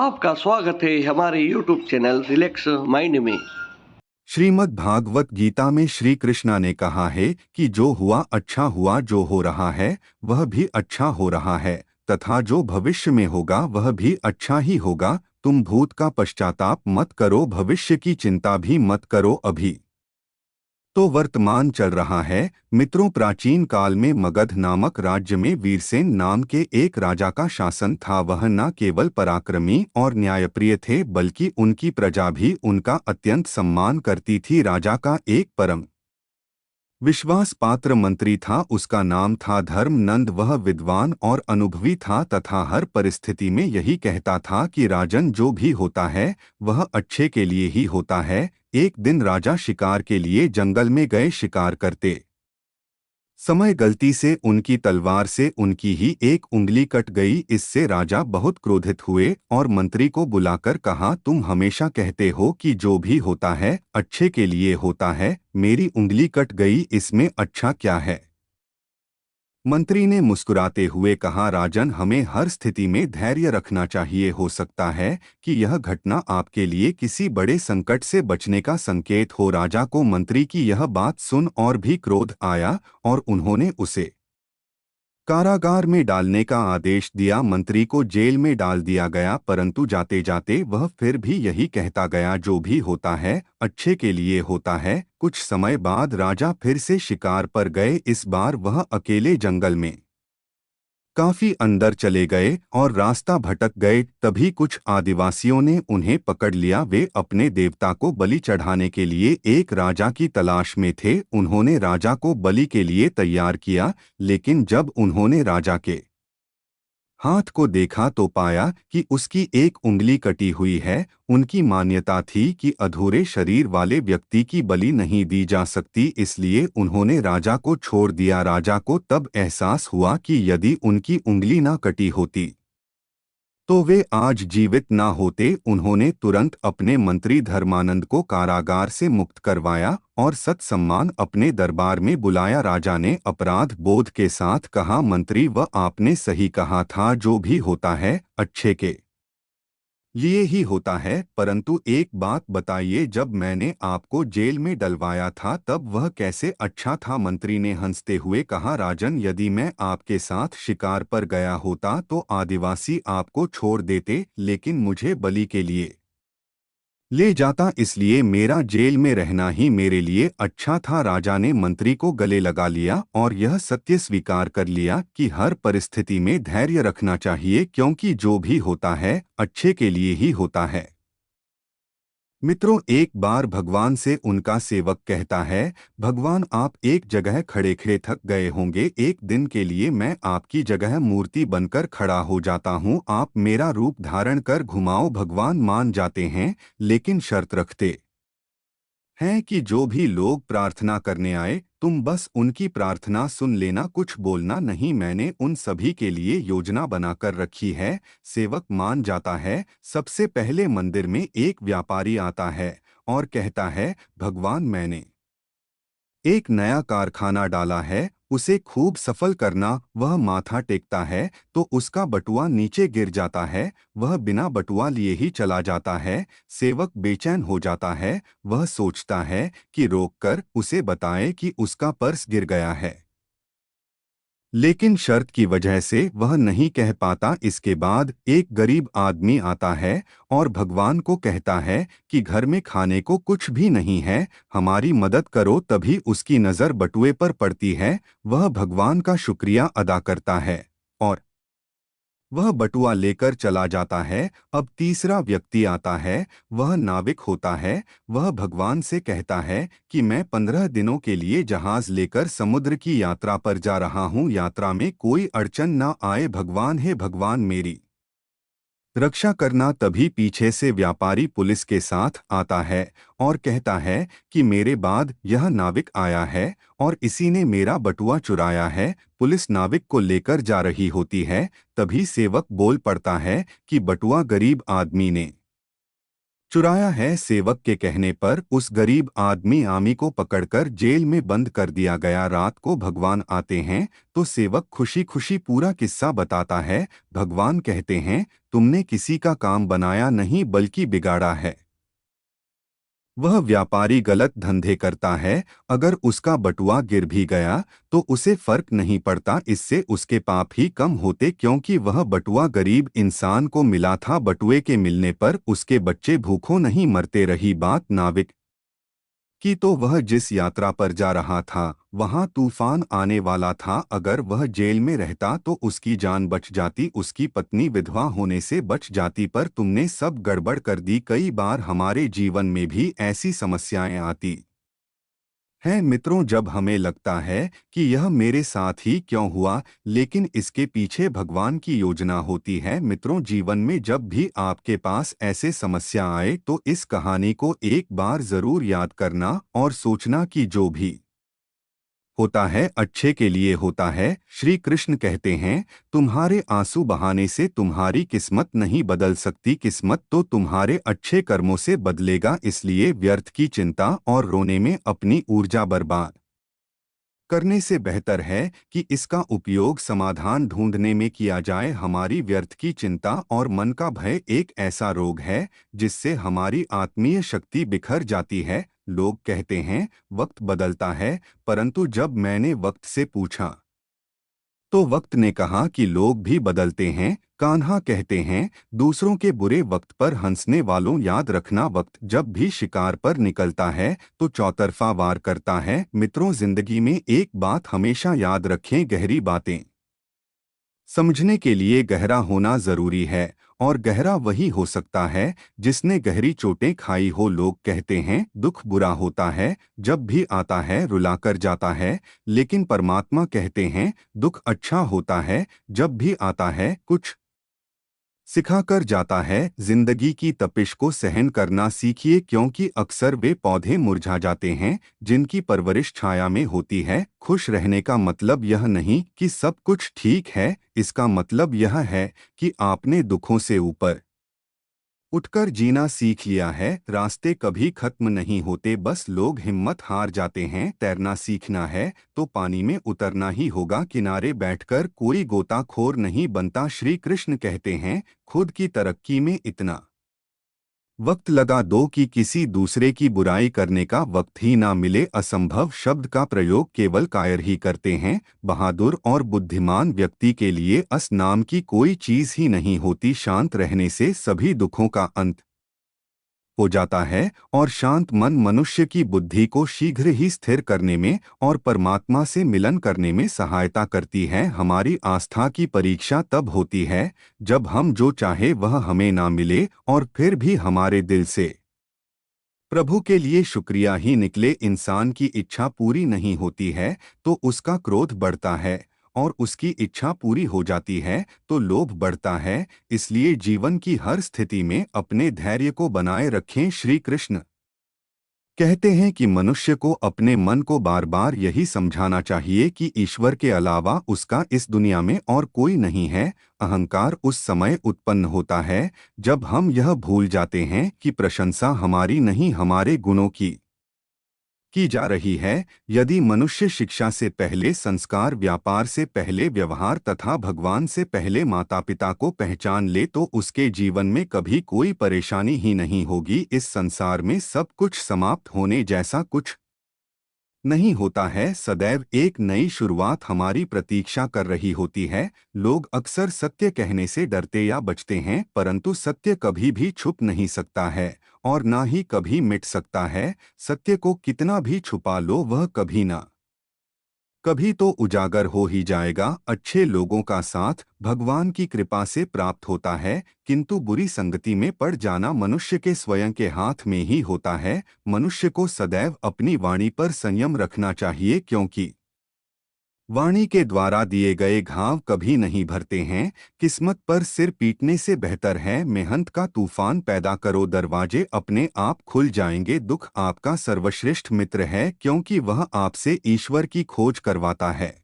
आपका स्वागत है हमारे YouTube चैनल रिलैक्स माइंड में। श्रीमद् भागवत गीता में श्री कृष्णा ने कहा है कि जो हुआ अच्छा हुआ, जो हो रहा है वह भी अच्छा हो रहा है तथा जो भविष्य में होगा वह भी अच्छा ही होगा। तुम भूत का पश्चाताप मत करो, भविष्य की चिंता भी मत करो। अभी तो वर्तमान चल रहा है। मित्रों, प्राचीन काल में मगध नामक राज्य में वीरसेन नाम के एक राजा का शासन था। वह न केवल पराक्रमी और न्यायप्रिय थे बल्कि उनकी प्रजा भी उनका अत्यंत सम्मान करती थी। राजा का एक परम विश्वास पात्र मंत्री था, उसका नाम था धर्मनंद। वह विद्वान और अनुभवी था तथा हर परिस्थिति में यही कहता था कि राजन, जो भी होता है वह अच्छे के लिए ही होता है। एक दिन राजा शिकार के लिए जंगल में गए। शिकार करते समय गलती से उनकी तलवार से उनकी ही एक उंगली कट गई। इससे राजा बहुत क्रोधित हुए और मंत्री को बुलाकर कहा, तुम हमेशा कहते हो कि जो भी होता है अच्छे के लिए होता है, मेरी उंगली कट गई, इसमें अच्छा क्या है? मंत्री ने मुस्कुराते हुए कहा, राजन, हमें हर स्थिति में धैर्य रखना चाहिए। हो सकता है कि यह घटना आपके लिए किसी बड़े संकट से बचने का संकेत हो। राजा को मंत्री की यह बात सुन और भी क्रोध आया और उन्होंने उसे कारागार में डालने का आदेश दिया। मंत्री को जेल में डाल दिया गया, परंतु जाते जाते वह फिर भी यही कहता गया, जो भी होता है अच्छे के लिए होता है। कुछ समय बाद राजा फिर से शिकार पर गए। इस बार वह अकेले जंगल में काफी अंदर चले गए और रास्ता भटक गए। तभी कुछ आदिवासियों ने उन्हें पकड़ लिया। वे अपने देवता को बलि चढ़ाने के लिए एक राजा की तलाश में थे। उन्होंने राजा को बलि के लिए तैयार किया, लेकिन जब उन्होंने राजा के हाथ को देखा तो पाया कि उसकी एक उंगली कटी हुई है। उनकी मान्यता थी कि अधूरे शरीर वाले व्यक्ति की बलि नहीं दी जा सकती, इसलिए उन्होंने राजा को छोड़ दिया। राजा को तब एहसास हुआ कि यदि उनकी उंगली न कटी होती तो वे आज जीवित न होते। उन्होंने तुरंत अपने मंत्री धर्मानंद को कारागार से मुक्त करवाया और सत्सम्मान अपने दरबार में बुलाया। राजा ने अपराध बोध के साथ कहा, मंत्री, वह आपने सही कहा था, जो भी होता है अच्छे के लिए ही होता है। परंतु एक बात बताइए, जब मैंने आपको जेल में डलवाया था तब वह कैसे अच्छा था? मंत्री ने हंसते हुए कहा, राजन, यदि मैं आपके साथ शिकार पर गया होता तो आदिवासी आपको छोड़ देते, लेकिन मुझे बलि के लिए ले जाता, इसलिए मेरा जेल में रहना ही मेरे लिए अच्छा था। राजा ने मंत्री को गले लगा लिया और यह सत्य स्वीकार कर लिया कि हर परिस्थिति में धैर्य रखना चाहिए, क्योंकि जो भी होता है अच्छे के लिए ही होता है। मित्रों, एक बार भगवान से उनका सेवक कहता है, भगवान, आप एक जगह खड़े खड़े थक गए होंगे, एक दिन के लिए मैं आपकी जगह मूर्ति बनकर खड़ा हो जाता हूँ, आप मेरा रूप धारण कर घुमाओ। भगवान मान जाते हैं, लेकिन शर्त रखते हैं कि जो भी लोग प्रार्थना करने आए तुम बस उनकी प्रार्थना सुन लेना, कुछ बोलना नहीं। मैंने उन सभी के लिए योजना बनाकर रखी है। सेवक मान जाता है। सबसे पहले मंदिर में एक व्यापारी आता है और कहता है, भगवान, मैंने एक नया कारखाना डाला है, उसे खूब सफल करना। वह माथा टेकता है तो उसका बटुआ नीचे गिर जाता है, वह बिना बटुआ लिए ही चला जाता है। सेवक बेचैन हो जाता है, वह सोचता है कि रोककर उसे बताए कि उसका पर्स गिर गया है, लेकिन शर्त की वजह से वह नहीं कह पाता। इसके बाद एक गरीब आदमी आता है और भगवान को कहता है कि घर में खाने को कुछ भी नहीं है, हमारी मदद करो। तभी उसकी नज़र बटुए पर पड़ती है। वह भगवान का शुक्रिया अदा करता है और वह बटुआ लेकर चला जाता है। अब तीसरा व्यक्ति आता है, वह नाविक होता है। वह भगवान से कहता है कि मैं 15 दिनों के लिए जहाज लेकर समुद्र की यात्रा पर जा रहा हूँ, यात्रा में कोई अड़चन ना आए। भगवान, हे भगवान, मेरी रक्षा करना। तभी पीछे से व्यापारी पुलिस के साथ आता है और कहता है कि मेरे बाद यह नाविक आया है और इसी ने मेरा बटुआ चुराया है। पुलिस नाविक को लेकर जा रही होती है। तभी सेवक बोल पड़ता है कि बटुआ गरीब आदमी ने चुराया है। सेवक के कहने पर उस गरीब आदमी आमी को पकड़कर जेल में बंद कर दिया गया। रात को भगवान आते हैं तो सेवक खुशी खुशी पूरा किस्सा बताता है। भगवान कहते हैं, तुमने किसी का काम बनाया नहीं बल्कि बिगाड़ा है। वह व्यापारी गलत धंधे करता है, अगर उसका बटुआ गिर भी गया तो उसे फर्क नहीं पड़ता, इससे उसके पाप ही कम होते, क्योंकि वह बटुआ गरीब इंसान को मिला था। बटुए के मिलने पर उसके बच्चे भूखों नहीं मरते। रही बात नाविक कि तो वह जिस यात्रा पर जा रहा था वहां तूफान आने वाला था। अगर वह जेल में रहता तो उसकी जान बच जाती, उसकी पत्नी विधवा होने से बच जाती, पर तुमने सब गड़बड़ कर दी। कई बार हमारे जीवन में भी ऐसी समस्याएं आती हैं मित्रों, जब हमें लगता है कि यह मेरे साथ ही क्यों हुआ, लेकिन इसके पीछे भगवान की योजना होती है। मित्रों, जीवन में जब भी आपके पास ऐसे समस्या आए तो इस कहानी को एक बार जरूर याद करना और सोचना कि जो भी होता है अच्छे के लिए होता है। श्री कृष्ण कहते हैं, तुम्हारे आंसू बहाने से तुम्हारी किस्मत नहीं बदल सकती, किस्मत तो तुम्हारे अच्छे कर्मों से बदलेगा। इसलिए व्यर्थ की चिंता और रोने में अपनी ऊर्जा बर्बाद करने से बेहतर है कि इसका उपयोग समाधान ढूंढने में किया जाए। हमारी व्यर्थ की चिंता और मन का भय एक ऐसा रोग है जिससे हमारी आत्मीय शक्ति बिखर जाती है। लोग कहते हैं वक्त बदलता है, परंतु जब मैंने वक्त से पूछा तो वक्त ने कहा कि लोग भी बदलते हैं। कान्हा कहते हैं, दूसरों के बुरे वक्त पर हंसने वालों, याद रखना वक्त जब भी शिकार पर निकलता है तो चौतरफा वार करता है। मित्रों, जिंदगी में एक बात हमेशा याद रखें, गहरी बातें समझने के लिए गहरा होना जरूरी है, और गहरा वही हो सकता है जिसने गहरी चोटें खाई हो। लोग कहते हैं दुख बुरा होता है, जब भी आता है रुलाकर जाता है, लेकिन परमात्मा कहते हैं दुख अच्छा होता है, जब भी आता है कुछ सिखाकर जाता है। जिंदगी की तपिश को सहन करना सीखिए, क्योंकि अक्सर वे पौधे मुरझा जाते हैं जिनकी परवरिश छाया में होती है। खुश रहने का मतलब यह नहीं कि सब कुछ ठीक है, इसका मतलब यह है कि आपने दुखों से ऊपर उठकर जीना सीख लिया है। रास्ते कभी खत्म नहीं होते, बस लोग हिम्मत हार जाते हैं। तैरना सीखना है तो पानी में उतरना ही होगा, किनारे बैठकर कोई गोताखोर नहीं बनता। श्री कृष्ण कहते हैं, खुद की तरक्की में इतना वक्त लगा दो कि किसी दूसरे की बुराई करने का वक्त ही ना मिले। असंभव शब्द का प्रयोग केवल कायर ही करते हैं। बहादुर और बुद्धिमान व्यक्ति के लिए अस नाम की कोई चीज ही नहीं होती। शांत रहने से सभी दुखों का अंत हो जाता है, और शांत मन मनुष्य की बुद्धि को शीघ्र ही स्थिर करने में और परमात्मा से मिलन करने में सहायता करती है। हमारी आस्था की परीक्षा तब होती है जब हम जो चाहे वह हमें ना मिले और फिर भी हमारे दिल से प्रभु के लिए शुक्रिया ही निकले। इंसान की इच्छा पूरी नहीं होती है तो उसका क्रोध बढ़ता है, और उसकी इच्छा पूरी हो जाती है तो लोभ बढ़ता है। इसलिए जीवन की हर स्थिति में अपने धैर्य को बनाए रखें। श्री कृष्ण कहते हैं कि मनुष्य को अपने मन को बार बार यही समझाना चाहिए कि ईश्वर के अलावा उसका इस दुनिया में और कोई नहीं है। अहंकार उस समय उत्पन्न होता है जब हम यह भूल जाते हैं कि प्रशंसा हमारी नहीं हमारे गुणों की जा रही है। यदि मनुष्य शिक्षा से पहले संस्कार, व्यापार से पहले व्यवहार तथा भगवान से पहले माता पिता को पहचान ले तो उसके जीवन में कभी कोई परेशानी ही नहीं होगी। इस संसार में सब कुछ समाप्त होने जैसा कुछ नहीं होता है, सदैव एक नई शुरुआत हमारी प्रतीक्षा कर रही होती है। लोग अक्सर सत्य कहने से डरते या बचते हैं, परंतु सत्य कभी भी छुप नहीं सकता है और ना ही कभी मिट सकता है। सत्य को कितना भी छुपा लो वह कभी ना कभी तो उजागर हो ही जाएगा। अच्छे लोगों का साथ भगवान की कृपा से प्राप्त होता है, किंतु बुरी संगति में पड़ जाना मनुष्य के स्वयं के हाथ में ही होता है। मनुष्य को सदैव अपनी वाणी पर संयम रखना चाहिए, क्योंकि वाणी के द्वारा दिए गए घाव कभी नहीं भरते हैं। किस्मत पर सिर पीटने से बेहतर है मेहनत का तूफान पैदा करो, दरवाजे अपने आप खुल जाएंगे। दुख आपका सर्वश्रेष्ठ मित्र है, क्योंकि वह आपसे ईश्वर की खोज करवाता है।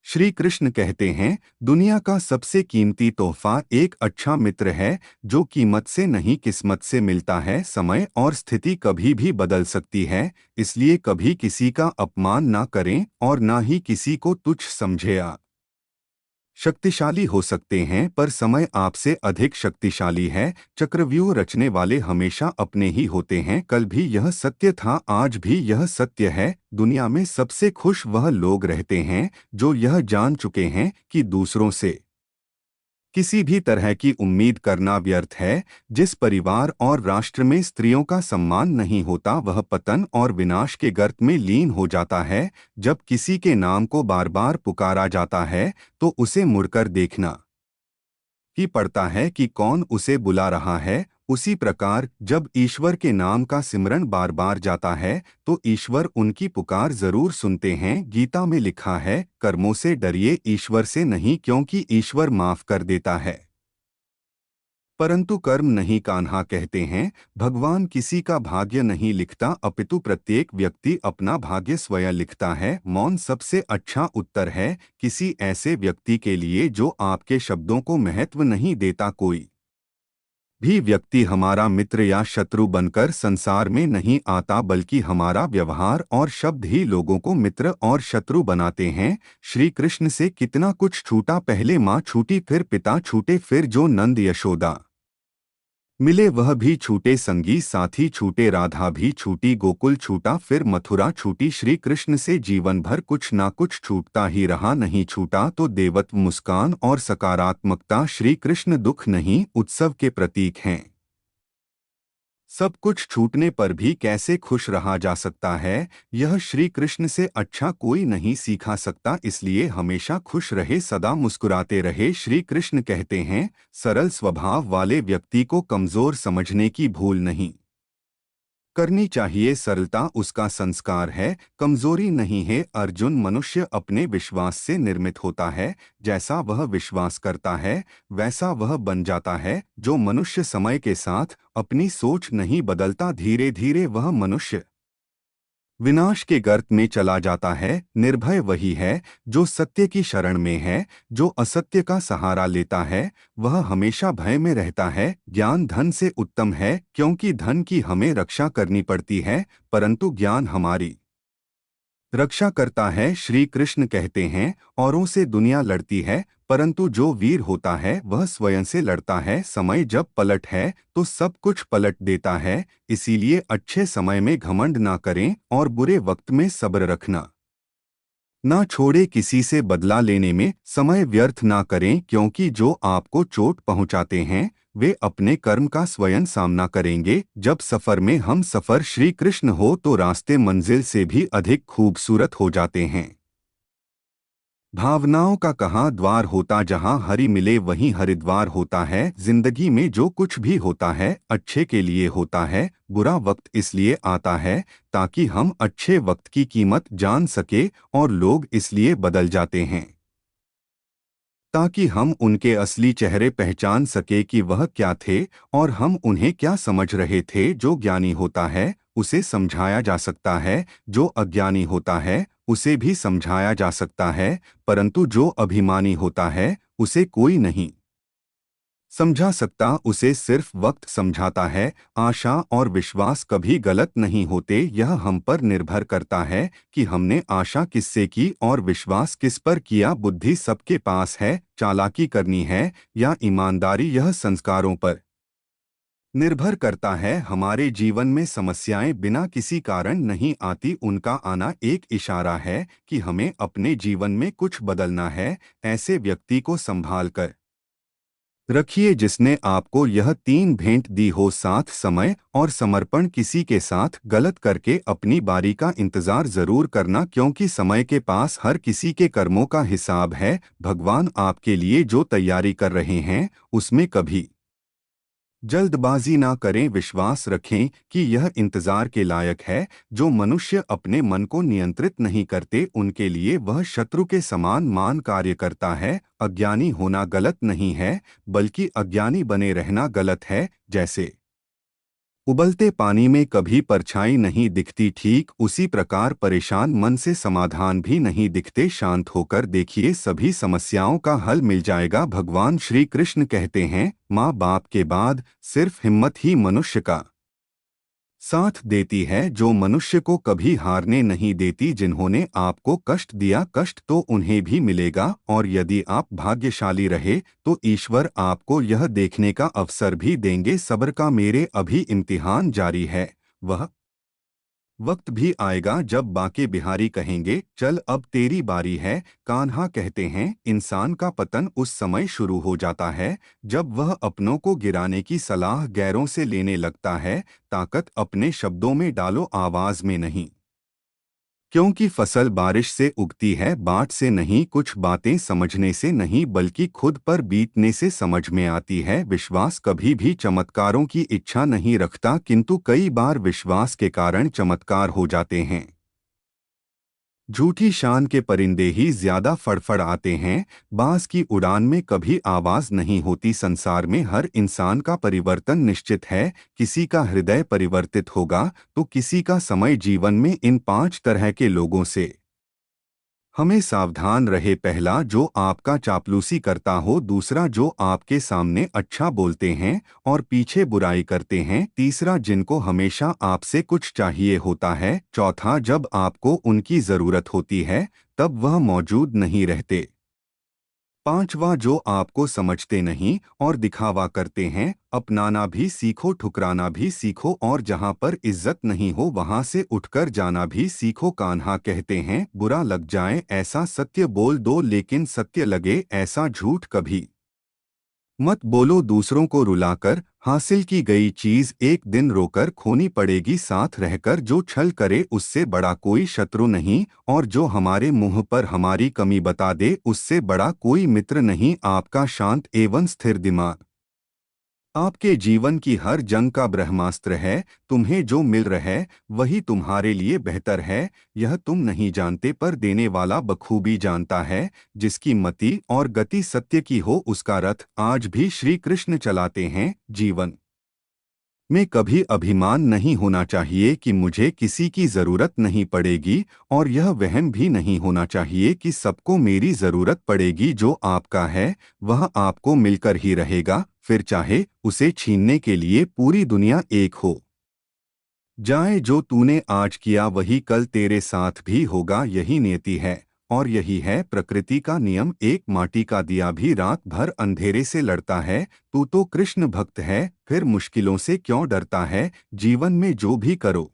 श्री कृष्ण कहते हैं, दुनिया का सबसे कीमती तोहफा एक अच्छा मित्र है, जो कीमत से नहीं किस्मत से मिलता है। समय और स्थिति कभी भी बदल सकती है, इसलिए कभी किसी का अपमान ना करें और ना ही किसी को तुच्छ समझे। शक्तिशाली हो सकते हैं, पर समय आपसे अधिक शक्तिशाली है। चक्रव्यूह रचने वाले हमेशा अपने ही होते हैं। कल भी यह सत्य था, आज भी यह सत्य है। दुनिया में सबसे खुश वह लोग रहते हैं जो यह जान चुके हैं कि दूसरों से किसी भी तरह की उम्मीद करना व्यर्थ है। जिस परिवार और राष्ट्र में स्त्रियों का सम्मान नहीं होता, वह पतन और विनाश के गर्त में लीन हो जाता है। जब किसी के नाम को बार बार पुकारा जाता है, तो उसे मुड़कर देखना ही पड़ता है कि कौन उसे बुला रहा है। उसी प्रकार जब ईश्वर के नाम का सिमरन बार बार जाता है, तो ईश्वर उनकी पुकार जरूर सुनते हैं। गीता में लिखा है, कर्मों से डरिए, ईश्वर से नहीं, क्योंकि ईश्वर माफ कर देता है परंतु कर्म नहीं। कान्हा कहते हैं, भगवान किसी का भाग्य नहीं लिखता, अपितु प्रत्येक व्यक्ति अपना भाग्य स्वयं लिखता है। मौन सबसे अच्छा उत्तर है किसी ऐसे व्यक्ति के लिए जो आपके शब्दों को महत्व नहीं देता। कोई भी व्यक्ति हमारा मित्र या शत्रु बनकर संसार में नहीं आता, बल्कि हमारा व्यवहार और शब्द ही लोगों को मित्र और शत्रु बनाते हैं। श्री कृष्ण से कितना कुछ छूटा, पहले माँ छूटी, फिर पिता छूटे, फिर जो नंद यशोदा मिले वह भी छूटे, संगी साथी छूटे, राधा भी छूटी, गोकुल छूटा, फिर मथुरा छूटी। श्री कृष्ण से जीवन भर कुछ ना कुछ छूटता ही रहा। नहीं छूटा तो देवत्व, मुस्कान और सकारात्मकता। श्री कृष्ण दुख नहीं, उत्सव के प्रतीक हैं। सब कुछ छूटने पर भी कैसे खुश रहा जा सकता है, यह श्री कृष्ण से अच्छा कोई नहीं सीखा सकता। इसलिए हमेशा खुश रहे, सदा मुस्कुराते रहे। श्री कृष्ण कहते हैं, सरल स्वभाव वाले व्यक्ति को कमजोर समझने की भूल नहीं करनी चाहिए। सरलता उसका संस्कार है, कमजोरी नहीं है। अर्जुन, मनुष्य अपने विश्वास से निर्मित होता है। जैसा वह विश्वास करता है, वैसा वह बन जाता है। जो मनुष्य समय के साथ अपनी सोच नहीं बदलता, धीरे धीरे वह मनुष्य विनाश के गर्त में चला जाता है। निर्भय वही है जो सत्य की शरण में है। जो असत्य का सहारा लेता है, वह हमेशा भय में रहता है। ज्ञान धन से उत्तम है, क्योंकि धन की हमें रक्षा करनी पड़ती है, परंतु ज्ञान हमारी रक्षा करता है। श्री कृष्ण कहते हैं, औरों से दुनिया लड़ती है, परंतु जो वीर होता है वह स्वयं से लड़ता है। समय जब पलट है तो सब कुछ पलट देता है। इसीलिए अच्छे समय में घमंड ना करें और बुरे वक्त में सब्र रखना ना छोड़े। किसी से बदला लेने में समय व्यर्थ ना करें, क्योंकि जो आपको चोट पहुंचाते हैं वे अपने कर्म का स्वयं सामना करेंगे। जब सफर में हम सफर श्री कृष्ण हो, तो रास्ते मंजिल से भी अधिक खूबसूरत हो जाते हैं। भावनाओं का कहाँ द्वार होता, जहाँ हरि मिले वहीं हरिद्वार होता है। जिंदगी में जो कुछ भी होता है अच्छे के लिए होता है। बुरा वक्त इसलिए आता है ताकि हम अच्छे वक्त की कीमत जान सके, और लोग इसलिए बदल जाते हैं ताकि हम उनके असली चेहरे पहचान सके कि वह क्या थे और हम उन्हें क्या समझ रहे थे। जो ज्ञानी होता है उसे समझाया जा सकता है, जो अज्ञानी होता है उसे भी समझाया जा सकता है, परंतु जो अभिमानी होता है उसे कोई नहीं समझा सकता। उसे सिर्फ वक्त समझाता है। आशा और विश्वास कभी गलत नहीं होते। यह हम पर निर्भर करता है कि हमने आशा किससे की और विश्वास किस पर किया। बुद्धि सबके पास है, चालाकी करनी है या ईमानदारी, यह संस्कारों पर निर्भर करता है। हमारे जीवन में समस्याएं बिना किसी कारण नहीं आती, उनका आना एक इशारा है कि हमें अपने जीवन में कुछ बदलना है। ऐसे व्यक्ति को संभाल कर रखिए जिसने आपको यह तीन भेंट दी हो, साथ, समय और समर्पण। किसी के साथ गलत करके अपनी बारी का इंतजार जरूर करना, क्योंकि समय के पास हर किसी के कर्मों का हिसाब है। भगवान आपके लिए जो तैयारी कर रहे हैं उसमें कभी जल्दबाजी ना करें। विश्वास रखें कि यह इंतजार के लायक है। जो मनुष्य अपने मन को नियंत्रित नहीं करते, उनके लिए वह शत्रु के समान मान कार्य करता है। अज्ञानी होना गलत नहीं है, बल्कि अज्ञानी बने रहना गलत है। जैसे उबलते पानी में कभी परछाई नहीं दिखती, ठीक उसी प्रकार परेशान मन से समाधान भी नहीं दिखते। शांत होकर देखिए, सभी समस्याओं का हल मिल जाएगा। भगवान श्री कृष्ण कहते हैं, माँ बाप के बाद सिर्फ हिम्मत ही मनुष्य का साथ देती है, जो मनुष्य को कभी हारने नहीं देती। जिन्होंने आपको कष्ट दिया, कष्ट तो उन्हें भी मिलेगा, और यदि आप भाग्यशाली रहे तो ईश्वर आपको यह देखने का अवसर भी देंगे। सब्र का मेरे अभी इम्तिहान जारी है। वह वक्त भी आएगा जब बाके बिहारी कहेंगे, चल अब तेरी बारी है। कान्हा कहते हैं, इंसान का पतन उस समय शुरू हो जाता है जब वह अपनों को गिराने की सलाह गैरों से लेने लगता है। ताकत अपने शब्दों में डालो, आवाज में नहीं। क्योंकि फसल बारिश से उगती है, बाट से नहीं। कुछ बातें समझने से नहीं, बल्कि खुद पर बीतने से समझ में आती है। विश्वास कभी भी चमत्कारों की इच्छा नहीं रखता, किंतु कई बार विश्वास के कारण चमत्कार हो जाते हैं। झूठी शान के परिंदे ही ज्यादा फड़फड़ आते हैं। बांस की उड़ान में कभी आवाज नहीं होती। संसार में हर इंसान का परिवर्तन निश्चित है। किसी का हृदय परिवर्तित होगा तो किसी का समय। जीवन में इन 5 तरह के लोगों से हमें सावधान रहे। पहला, जो आपका चापलूसी करता हो। दूसरा, जो आपके सामने अच्छा बोलते हैं और पीछे बुराई करते हैं। तीसरा, जिनको हमेशा आपसे कुछ चाहिए होता है। चौथा, जब आपको उनकी जरूरत होती है तब वह मौजूद नहीं रहते। पांचवा, जो आपको समझते नहीं और दिखावा करते हैं। अपनाना भी सीखो, ठुकराना भी सीखो, और जहां पर इज्जत नहीं हो वहां से उठकर जाना भी सीखो। कान्हा कहते हैं, बुरा लग जाए ऐसा सत्य बोल दो, लेकिन सत्य लगे ऐसा झूठ कभी मत बोलो। दूसरों को रुलाकर हासिल की गई चीज एक दिन रोकर खोनी पड़ेगी। साथ रहकर जो छल करे उससे बड़ा कोई शत्रु नहीं, और जो हमारे मुंह पर हमारी कमी बता दे उससे बड़ा कोई मित्र नहीं। आपका शांत एवं स्थिर दिमाग आपके जीवन की हर जंग का ब्रह्मास्त्र है। तुम्हें जो मिल रहा है वही तुम्हारे लिए बेहतर है। यह तुम नहीं जानते, पर देने वाला बखूबी जानता है। जिसकी मति और गति सत्य की हो उसका रथ आज भी श्री कृष्ण चलाते हैं। जीवन में कभी अभिमान नहीं होना चाहिए कि मुझे किसी की जरूरत नहीं पड़ेगी, और यह वहम भी नहीं होना चाहिए कि सबको मेरी जरूरत पड़ेगी। जो आपका है वह आपको मिलकर ही रहेगा, फिर चाहे उसे छीनने के लिए पूरी दुनिया एक हो जाए। जो तूने आज किया वही कल तेरे साथ भी होगा। यही नियति है और यही है प्रकृति का नियम। एक माटी का दिया भी रात भर अंधेरे से लड़ता है। तू तो कृष्ण भक्त है, फिर मुश्किलों से क्यों डरता है। जीवन में जो भी करो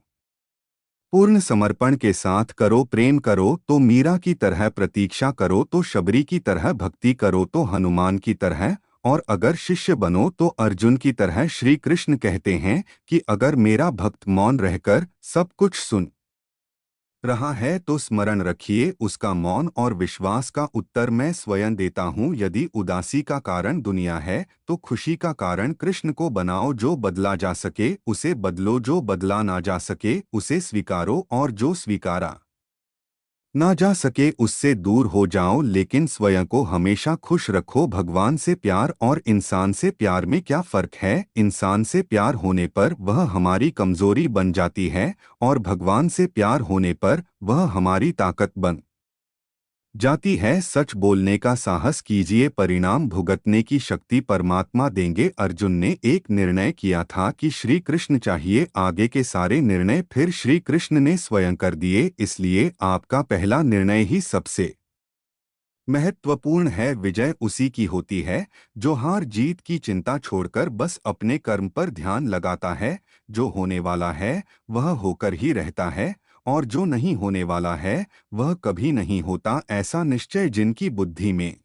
पूर्ण समर्पण के साथ करो। प्रेम करो तो मीरा की तरह, प्रतीक्षा करो तो शबरी की तरह, भक्ति करो तो हनुमान की तरह, और अगर शिष्य बनो तो अर्जुन की तरह। श्री कृष्ण कहते हैं कि अगर मेरा भक्त मौन रहकर सब कुछ सुन रहा है तो स्मरण रखिए उसका मौन, और विश्वास का उत्तर मैं स्वयं देता हूँ। यदि उदासी का कारण दुनिया है तो खुशी का कारण कृष्ण को बनाओ। जो बदला जा सके उसे बदलो, जो बदला ना जा सके उसे स्वीकारो, और जो स्वीकारा ना जा सके उससे दूर हो जाओ। लेकिन स्वयं को हमेशा खुश रखो। भगवान से प्यार और इंसान से प्यार में क्या फर्क है। इंसान से प्यार होने पर वह हमारी कमजोरी बन जाती है, और भगवान से प्यार होने पर वह हमारी ताकत बन जाती है। सच बोलने का साहस कीजिए, परिणाम भुगतने की शक्ति परमात्मा देंगे। अर्जुन ने एक निर्णय किया था कि श्री कृष्ण चाहिए, आगे के सारे निर्णय फिर श्री कृष्ण ने स्वयं कर दिए। इसलिए आपका पहला निर्णय ही सबसे महत्वपूर्ण है। विजय उसी की होती है जो हार जीत की चिंता छोड़कर बस अपने कर्म पर ध्यान लगाता है। जो होने वाला है वह होकर ही रहता है, और जो नहीं होने वाला है वह कभी नहीं होता। ऐसा निश्चय जिनकी बुद्धि में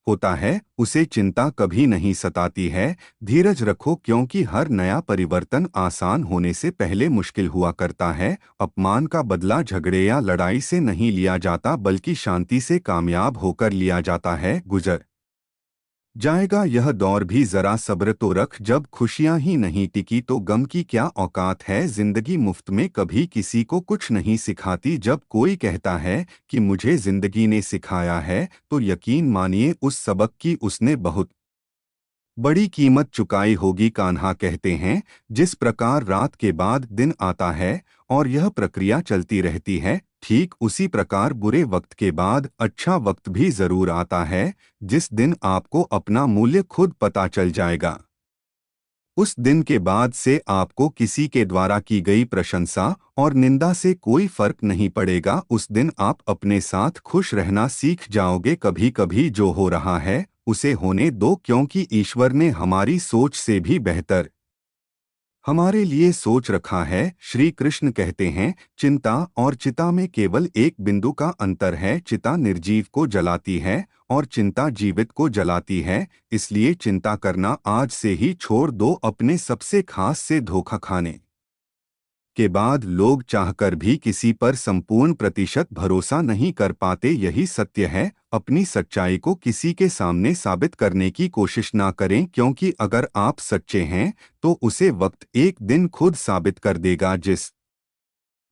होता है उसे चिंता कभी नहीं सताती है। धीरज रखो, क्योंकि हर नया परिवर्तन आसान होने से पहले मुश्किल हुआ करता है। अपमान का बदला झगड़े या लड़ाई से नहीं लिया जाता, बल्कि शांति से कामयाब होकर लिया जाता है। गुजर जाएगा यह दौर भी, जरा सब्र तो रख। जब खुशियां ही नहीं टिकी तो गम की क्या औकात है। जिंदगी मुफ्त में कभी किसी को कुछ नहीं सिखाती। जब कोई कहता है कि मुझे जिंदगी ने सिखाया है तो यकीन मानिए उस सबक की उसने बहुत बड़ी कीमत चुकाई होगी। कान्हा कहते हैं, जिस प्रकार रात के बाद दिन आता है और यह प्रक्रिया चलती रहती है, ठीक उसी प्रकार बुरे वक्त के बाद अच्छा वक्त भी जरूर आता है, जिस दिन आपको अपना मूल्य खुद पता चल जाएगा। उस दिन के बाद से आपको किसी के द्वारा की गई प्रशंसा और निंदा से कोई फर्क नहीं पड़ेगा। उस दिन आप अपने साथ खुश रहना सीख जाओगे। कभी कभी जो हो रहा है उसे होने दो, क्योंकि ईश्वर ने हमारी सोच से भी बेहतर हमारे लिए सोच रखा है। श्री कृष्ण कहते हैं, चिंता और चिता में केवल एक बिंदु का अंतर है। चिता निर्जीव को जलाती है और चिंता जीवित को जलाती है। इसलिए चिंता करना आज से ही छोड़ दो। अपने सबसे खास से धोखा खाने के बाद लोग चाहकर भी किसी पर संपूर्ण प्रतिशत भरोसा नहीं कर पाते। यही सत्य है। अपनी सच्चाई को किसी के सामने साबित करने की कोशिश ना करें, क्योंकि अगर आप सच्चे हैं तो उसे वक्त एक दिन खुद साबित कर देगा। जिस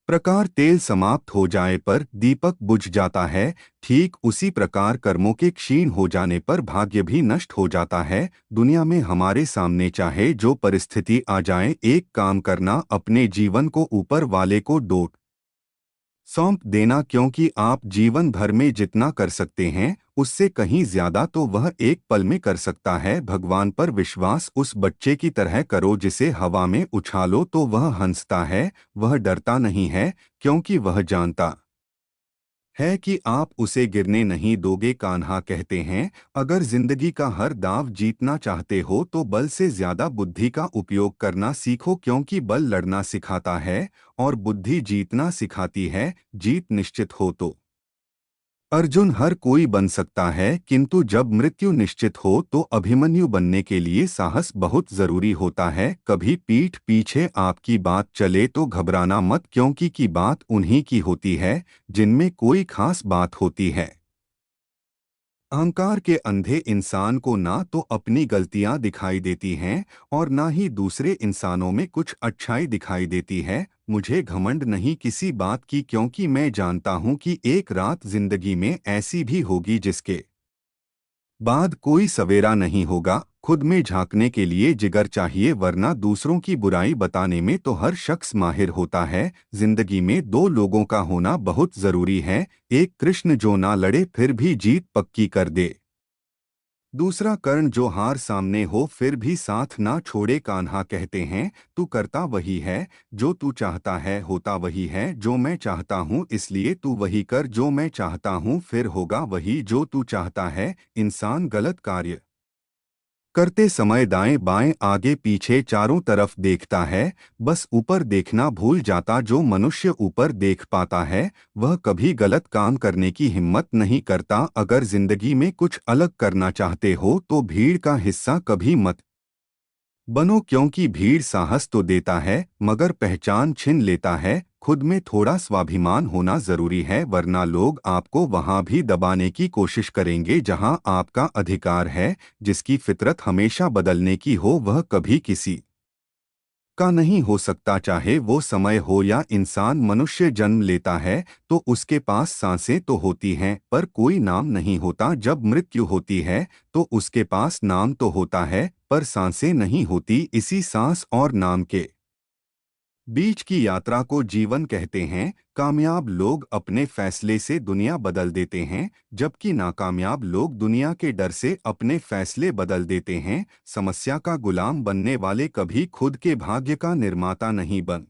प्रकार तेल समाप्त हो जाए पर दीपक बुझ जाता है, ठीक उसी प्रकार कर्मों के क्षीण हो जाने पर भाग्य भी नष्ट हो जाता है। दुनिया में हमारे सामने चाहे जो परिस्थिति आ जाए, एक काम करना, अपने जीवन को ऊपर वाले को सौंप देना, क्योंकि आप जीवन भर में जितना कर सकते हैं उससे कहीं ज्यादा तो वह एक पल में कर सकता है। भगवान पर विश्वास उस बच्चे की तरह करो जिसे हवा में उछालो तो वह हंसता है, वह डरता नहीं है, क्योंकि वह जानता है कि आप उसे गिरने नहीं दोगे। कान्हा कहते हैं, अगर जिंदगी का हर दांव जीतना चाहते हो तो बल से ज्यादा बुद्धि का उपयोग करना सीखो, क्योंकि बल लड़ना सिखाता है और बुद्धि जीतना सिखाती है। जीत निश्चित हो तो अर्जुन हर कोई बन सकता है, किंतु जब मृत्यु निश्चित हो तो अभिमन्यु बनने के लिए साहस बहुत जरूरी होता है। कभी पीठ पीछे आपकी बात चले तो घबराना मत, क्योंकि की बात उन्हीं की होती है जिनमें कोई खास बात होती है। अहंकार के अंधे इंसान को ना तो अपनी गलतियां दिखाई देती हैं और ना ही दूसरे इंसानों में कुछ अच्छाई दिखाई देती है। मुझे घमंड नहीं किसी बात की, क्योंकि मैं जानता हूं कि एक रात जिंदगी में ऐसी भी होगी जिसके बाद कोई सवेरा नहीं होगा। खुद में झांकने के लिए जिगर चाहिए, वरना दूसरों की बुराई बताने में तो हर शख्स माहिर होता है। जिंदगी में दो लोगों का होना बहुत जरूरी है, एक कृष्ण जो ना लड़े फिर भी जीत पक्की कर दे, दूसरा कर्ण जो हार सामने हो फिर भी साथ ना छोड़े। कान्हा कहते हैं, तू करता वही है जो तू चाहता है, होता वही है जो मैं चाहता हूँ, इसलिए तू वही कर जो मैं चाहता हूँ, फिर होगा वही जो तू चाहता है। इंसान गलत कार्य करते समय दाएं बाएं आगे पीछे चारों तरफ देखता है, बस ऊपर देखना भूल जाता। जो मनुष्य ऊपर देख पाता है वह कभी गलत काम करने की हिम्मत नहीं करता। अगर जिंदगी में कुछ अलग करना चाहते हो तो भीड़ का हिस्सा कभी मत बनो, क्योंकि भीड़ साहस तो देता है मगर पहचान छीन लेता है। खुद में थोड़ा स्वाभिमान होना जरूरी है, वरना लोग आपको वहां भी दबाने की कोशिश करेंगे जहां आपका अधिकार है। जिसकी फितरत हमेशा बदलने की हो वह कभी किसी का नहीं हो सकता। चाहे वो समय हो या इंसान, मनुष्य जन्म लेता है तो उसके पास सांसें तो होती हैं पर कोई नाम नहीं होता। जब मृत्यु होती है तो उसके पास नाम तो होता है पर सांसें नहीं होती। इसी सांस और नाम के बीच की यात्रा को जीवन कहते हैं। कामयाब लोग अपने फैसले से दुनिया बदल देते हैं, जबकि नाकामयाब लोग दुनिया के डर से अपने फैसले बदल देते हैं। समस्या का गुलाम बनने वाले कभी खुद के भाग्य का निर्माता नहीं बन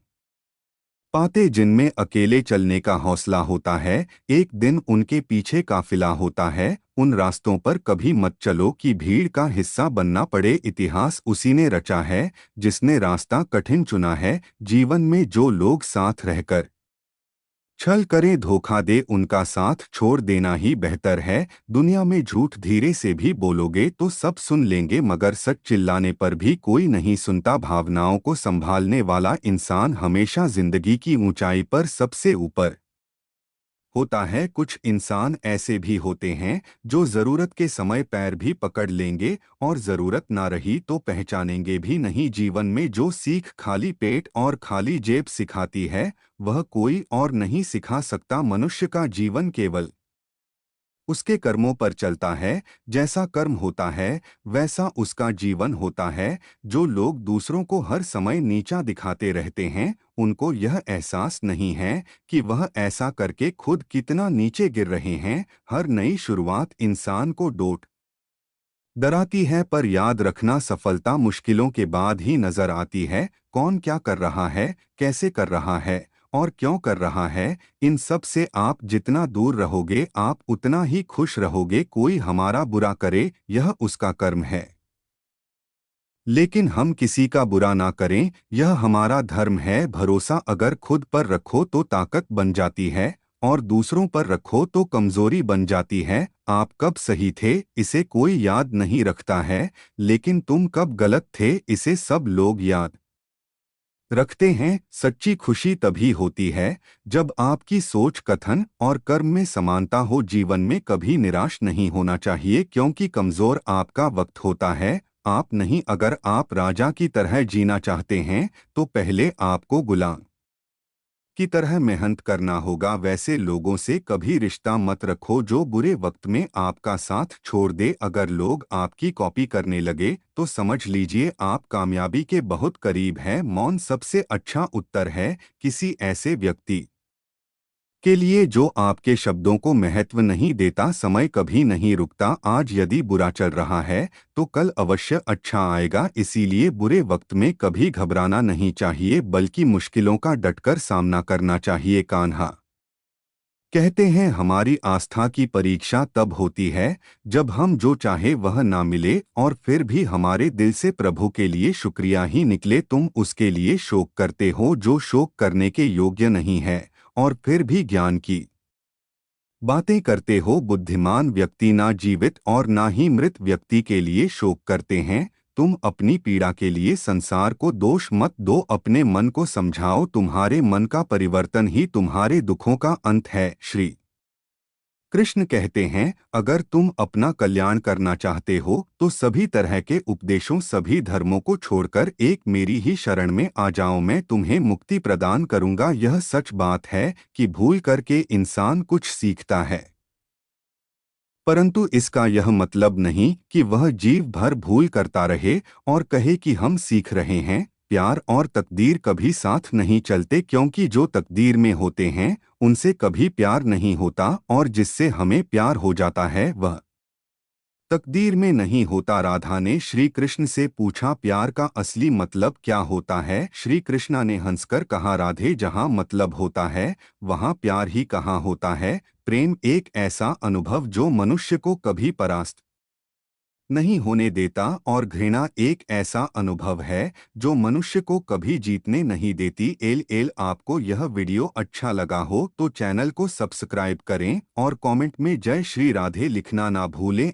पाते। जिनमें अकेले चलने का हौसला होता है, एक दिन उनके पीछे काफिला होता है। उन रास्तों पर कभी मत चलो कि भीड़ का हिस्सा बनना पड़े। इतिहास उसी ने रचा है जिसने रास्ता कठिन चुना है। जीवन में जो लोग साथ रहकर छल करें धोखा दे, उनका साथ छोड़ देना ही बेहतर है। दुनिया में झूठ धीरे से भी बोलोगे तो सब सुन लेंगे, मगर सच चिल्लाने पर भी कोई नहीं सुनता। भावनाओं को संभालने वाला इंसान हमेशा जिंदगी की ऊंचाई पर सबसे ऊपर होता है। कुछ इंसान ऐसे भी होते हैं जो जरूरत के समय पैर भी पकड़ लेंगे और जरूरत ना रही तो पहचानेंगे भी नहीं। जीवन में जो सीख खाली पेट और खाली जेब सिखाती है वह कोई और नहीं सिखा सकता। मनुष्य का जीवन केवल उसके कर्मों पर चलता है। जैसा कर्म होता है वैसा उसका जीवन होता है। जो लोग दूसरों को हर समय नीचा दिखाते रहते हैं, उनको यह एहसास नहीं है कि वह ऐसा करके खुद कितना नीचे गिर रहे हैं। हर नई शुरुआत इंसान को डराती है, पर याद रखना सफलता मुश्किलों के बाद ही नजर आती है। कौन क्या कर रहा है, कैसे कर रहा है और क्यों कर रहा है, इन सब से आप जितना दूर रहोगे आप उतना ही खुश रहोगे। कोई हमारा बुरा करे यह उसका कर्म है, लेकिन हम किसी का बुरा ना करें यह हमारा धर्म है। भरोसा अगर खुद पर रखो तो ताकत बन जाती है और दूसरों पर रखो तो कमजोरी बन जाती है। आप कब सही थे इसे कोई याद नहीं रखता है, लेकिन तुम कब गलत थे इसे सब लोग याद रखते हैं। सच्ची खुशी तभी होती है जब आपकी सोच, कथन और कर्म में समानता हो। जीवन में कभी निराश नहीं होना चाहिए, क्योंकि कमजोर आपका वक्त होता है, आप नहीं। अगर आप राजा की तरह जीना चाहते हैं तो पहले आपको गुलाम की तरह मेहनत करना होगा। वैसे लोगों से कभी रिश्ता मत रखो जो बुरे वक्त में आपका साथ छोड़ दे। अगर लोग आपकी कॉपी करने लगे तो समझ लीजिए आप कामयाबी के बहुत करीब हैं। मौन सबसे अच्छा उत्तर है किसी ऐसे व्यक्ति के लिए जो आपके शब्दों को महत्व नहीं देता। समय कभी नहीं रुकता। आज यदि बुरा चल रहा है तो कल अवश्य अच्छा आएगा। इसीलिए बुरे वक्त में कभी घबराना नहीं चाहिए, बल्कि मुश्किलों का डटकर सामना करना चाहिए। कान्हा कहते हैं हमारी आस्था की परीक्षा तब होती है जब हम जो चाहे वह ना मिले और फिर भी हमारे दिल से प्रभु के लिए शुक्रिया ही निकले। तुम उसके लिए शोक करते हो जो शोक करने के योग्य नहीं है और फिर भी ज्ञान की बातें करते हो। बुद्धिमान व्यक्ति ना जीवित और ना ही मृत व्यक्ति के लिए शोक करते हैं। तुम अपनी पीड़ा के लिए संसार को दोष मत दो, अपने मन को समझाओ। तुम्हारे मन का परिवर्तन ही तुम्हारे दुखों का अंत है। श्री कृष्ण कहते हैं अगर तुम अपना कल्याण करना चाहते हो तो सभी तरह के उपदेशों, सभी धर्मों को छोड़कर एक मेरी ही शरण में आ जाओ, मैं तुम्हें मुक्ति प्रदान करूंगा। यह सच बात है कि भूल करके इंसान कुछ सीखता है, परंतु इसका यह मतलब नहीं कि वह जीव भर भूल करता रहे और कहे कि हम सीख रहे हैं। प्यार और तकदीर कभी साथ नहीं चलते, क्योंकि जो तकदीर में होते हैं उनसे कभी प्यार नहीं होता और जिससे हमें प्यार हो जाता है वह तकदीर में नहीं होता। राधा ने श्री कृष्ण से पूछा प्यार का असली मतलब क्या होता है। श्री कृष्णा ने हंसकर कहा राधे, जहाँ मतलब होता है वहाँ प्यार ही कहाँ होता है। प्रेम एक ऐसा अनुभव जो मनुष्य को कभी परास्त नहीं होने देता और घृणा एक ऐसा अनुभव है जो मनुष्य को कभी जीतने नहीं देती। एल आपको यह वीडियो अच्छा लगा हो तो चैनल को सब्सक्राइब करें और कमेंट में जय श्री राधे लिखना ना भूलें।